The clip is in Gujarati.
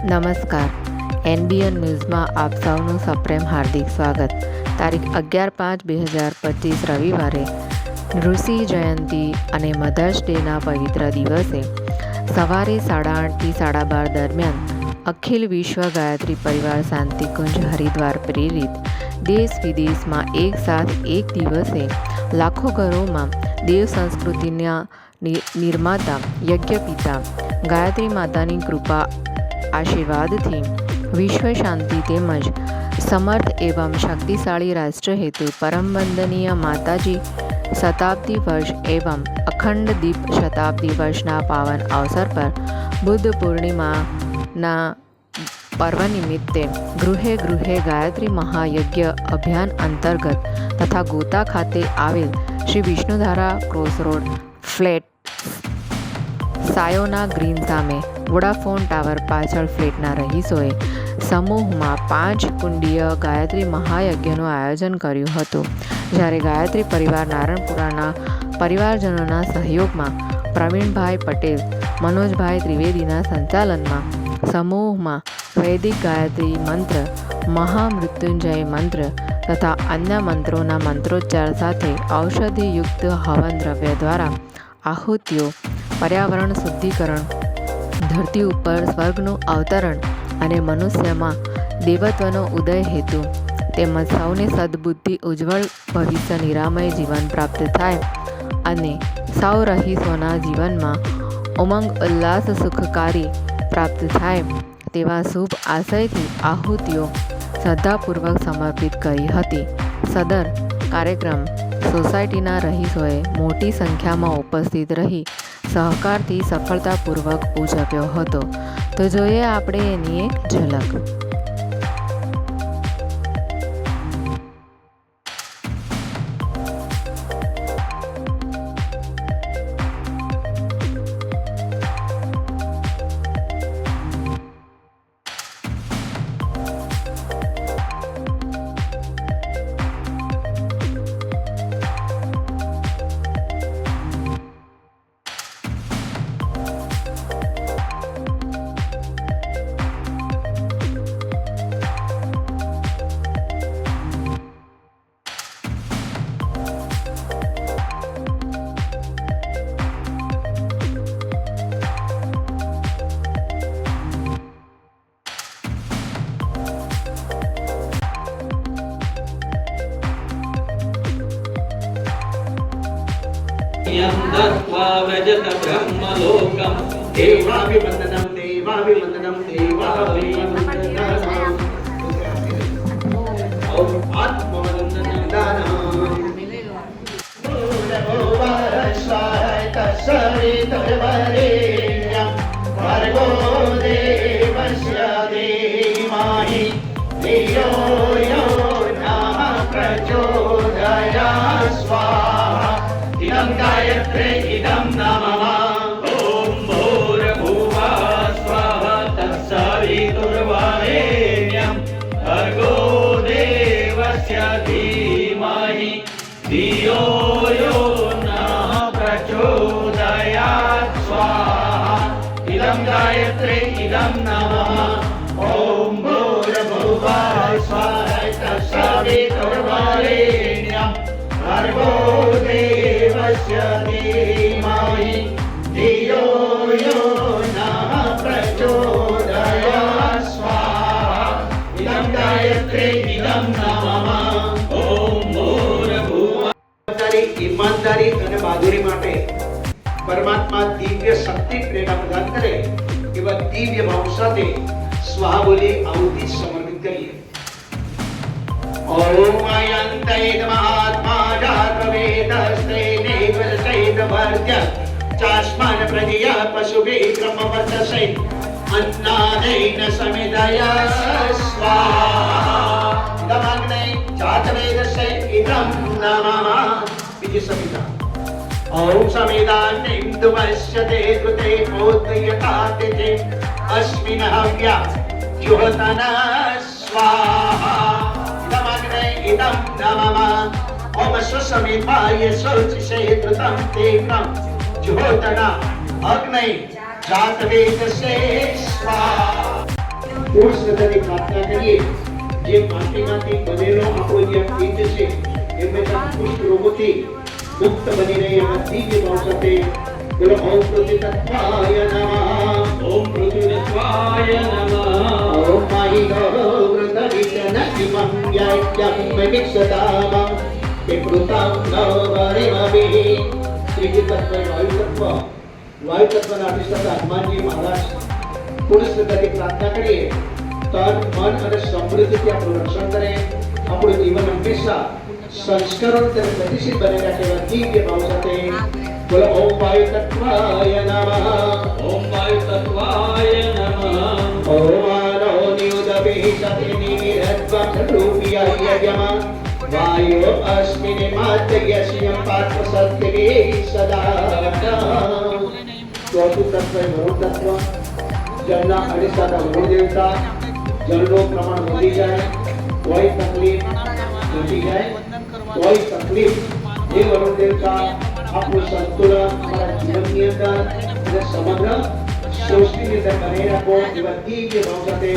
નમસ્કાર. NBN ન્યૂઝમાં આપ સૌનું સપ્રેમ હાર્દિક સ્વાગત. તારીખ 11/5/2025 રવિવારે ઋષિ જયંતિ અને મધર્સ ડેના પવિત્ર દિવસે સવારે 8:30થી 12:30 દરમિયાન અખિલ વિશ્વ ગાયત્રી પરિવાર શાંતિકુંજ હરિદ્વાર પ્રેરિત દેશ વિદેશમાં એક સાથ એક દિવસે લાખો ઘરોમાં દેવ સંસ્કૃતિના નિર્માતા યજ્ઞપિતા ગાયત્રી માતાની કૃપા આશીર્વાદથી વિશ્વ શાંતિ તેમજ સમર્થ એવં શક્તિશાળી રાષ્ટ્ર હેતુ પરમ વંદનીય માતાજી શતાબ્દી વર્ષ એવં અખંડ દીપ શતાબ્દી વર્ષના પાવન અવસર પર બુદ્ધ પૂર્ણિમાના પર્વ નિમિત્તે ગૃહે ગૃહે ગાયત્રી મહાયજ્ઞ અભિયાન અંતર્ગત તથા ગોતા ખાતે આવેલ Shri Vishnudhara crossroad flat Sayona green સામે વોડાફોન ટાવર પાછળ ફ્લેટના રહીશોએ સમૂહમાં 5 કુંડીય ગાયત્રી મહાયજ્ઞનું આયોજન કર્યું હતું. જ્યારે ગાયત્રી પરિવાર નારણપુરાના પરિવારજનોના સહયોગમાં પ્રવીણભાઈ પટેલ, મનોજભાઈ ત્રિવેદીના સંચાલનમાં સમૂહમાં વૈદિક ગાયત્રી મંત્ર, મહામૃત્યુંજય મંત્ર તથા અન્ય મંત્રોના મંત્રોચ્ચાર સાથે ઔષધિયુક્ત હવન દ્રવ્ય દ્વારા આહુતિઓ, પર્યાવરણ શુદ્ધિકરણ, ધરતી ઉપર સ્વર્ગનું અવતરણ અને મનુષ્યમાં દેવત્વનો ઉદય હેતુ તેમજ સૌને સદબુદ્ધિ, ઉજ્જવળ ભવિષ્ય, નિરામય જીવન પ્રાપ્ત થાય અને સૌ રહીશોના જીવનમાં ઉમંગ, ઉલ્લાસ, સુખકારી પ્રાપ્ત થાય તેવા શુભ આશયથી આહુતિઓ શ્રદ્ધાપૂર્વક સમર્પિત કરી હતી. સદર કાર્યક્રમ સોસાયટીના રહીશોએ મોટી સંખ્યામાં ઉપસ્થિત રહી સહકારથી સફળતાપૂર્વક ઉજવ્યો હતો. તો જોઈએ આપણે એની એક ઝલક. दत्वा व्रजत ब्रह्मलोकं देवाभिवन्दनं देवाभिवन्दनं देवाभिवन्दनं आत्मवन्दनं दानं भूर्भुवस्सुवः तत्सवितुर्वरेण्यं भर्गो देवस्य धीमहि धियो यो नः प्रचोदयात् स्वाहा. इदं गायत्रे इदं नमः. ॐ भूर्भुवः स्वः तत्सवितुर्वरेण्यं भर्गो देवस्य धीमहि धियो यो नः प्रचोदयात् स्वाहा. इदं गायत्रे इदं नमः. ॐ भूर्भुवः स्वः तत्सवितुर्वरेण्यं भर्गो देवस्य धीमहि धियो यो नः प्रचोदयात् स्वाहा. इदं गायत्रे इदं नमः. ओम भूर्भुवः. ईमानदारी અને બહાદુરી માટે પરમાત્મા દિવ્ય શક્તિ પ્રેરણા પ્રદાન કરે એવા દિવ્ય ભાવ સાથે સ્વાહા બોલી આહુતિ સમર્પિત કરીએ. ओम अयंतैत महात्मा जातवेदस्ते नेवलसैत भर्त्य चास्मान प्रजया पशुभि क्रमवर्तसे अन्नादेन समिदय स्वाहा. इदमग्ने जातवेदस्ते इदं नमः. विजय समिदा. ओम समिदान्निं तुमस्यते कृते बोधयतातिथे अस्मिन् हव्या जुहतन स्वाहा. इदं नमः. ओम स्वसमिताय शौचिषे कृतं तेकं ज्योतना अग्नि जातवेदसे स्वाहा. પૂર્ણ શ્રદ્ધાથી પ્રાર્થના કરીએ જે માટીમાંથી બનેલો આપણો જે પિંડ છે એ હંમેશા કુષ્ઠ રોગોથી મુક્ત બની રહે એવા દિવ્ય ભાવ સાથે બોલો ઓમ પૃથ્વીતત્વાય નમઃ ઓમ પૃથ્વીતત્વાય નમઃ ઓમ માહિ ગૌરતવિતન ઇમં યાત્યં મેમિક્ષતામં એ કૃતં નવરેમભિ ત્રીજી તત્વ વાયુ તત્વના અધિષ્ઠાતા હનુમાનજી મહારાજ પૂર્ણ શ્રદ્ધાથી પ્રાર્થના કરીએ તન મન અને સમૃદ્ધિથી આપણું રક્ષણ કરે આપણું જીવન હંમેશા સંસ્કારો અને ગતિશીલ બની રાખે એવા દિવ્ય ભાવ સાથે બોલો ઓમ વાયુ તત્વાય નમઃ ઓમ વાયુ તત્વાય નમઃ ઓમ આનો નિયુદભિ સતિનિરત્વં રૂપિયાય યમ વાયો અસ્મિન માતયસ્યં પાત્ર સત્યગે સદા ચોથું તત્વ વરુણ તત્વ જળના અડિસાતા વરુણ દેવતા જળનું પ્રમાણ વધી જાય કોઈ તકલીફ ઘટી જાય કોઈ તકલીફ એ વરુણ દેવતા આપણું સંતુલન અમારા જીવનની અંદર અને સમગ્ર સૃષ્ટિની અંદર બનાવી રાખો એવા દિવ્ય ભાવ સાથે